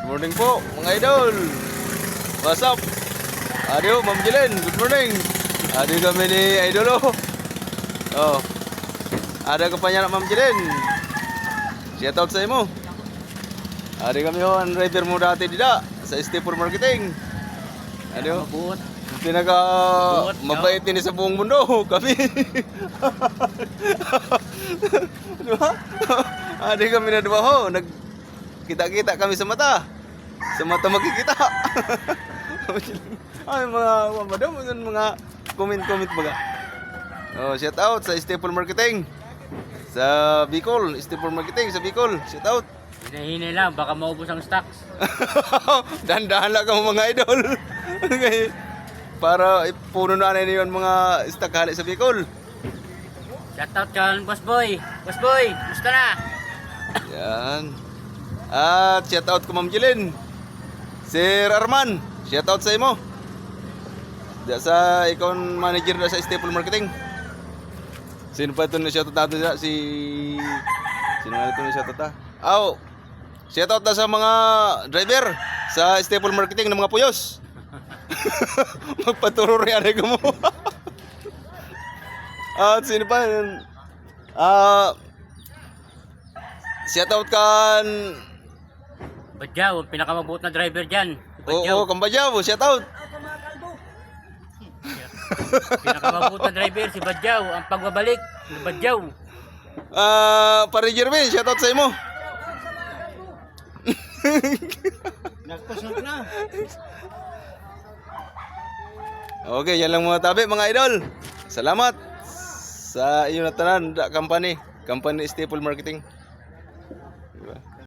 morning po, mga idol. What's up? Adio, Ma'am Jelen, good morning. Adio kami ni Idol. Oh. Ada kapanya Ma'am Jelen. Shout out sa imo. Adio kami ang driver mo dati dida sa Stepur Marketing. Adio. Mabuot. Pinaka mabait ni sa buong mundo kami. Diba? Adio kami na diba ho, kita-kita kami sa mata. Sa mata makikita. Ay mga madam, mga comment baga. Oh, shout out sa Staples Marketing. Sa Bicol, Staples Marketing sa Bicol. Shout out. Hinahinay lang, baka maubos ang stocks. Dahan-dahan lang ka mga idol. Okay. Para puno na yun mga stock hali sa Bicol. Shoutout kan Boss Boy. Boss Boy, gusto na? Yan. At shout out ko Ma'am Jelen. Sir Arman, shout out sa imo. Diya sa ikaw ang manager na sa Staples Marketing. Sino pa ito na shout out natin si sino nga ito na shout out? Aw. Shout out na sa mga driver sa Staples Marketing ng mga puyos. Magpaturo rin ko mo. At sino pa? Shout out kan Badyaw, ang pinakamabuot na driver dyan. Oo, Kambajaw, shout out. Pinakamabuot na driver, si Badyaw. Ang pagbabalik, si Badyaw. Pare Jervin, shout out sa imo. Nagpasok na. Okay, yan lang mga tabi mga idol. Salamat sa iyo na tanan, company Staples Marketing.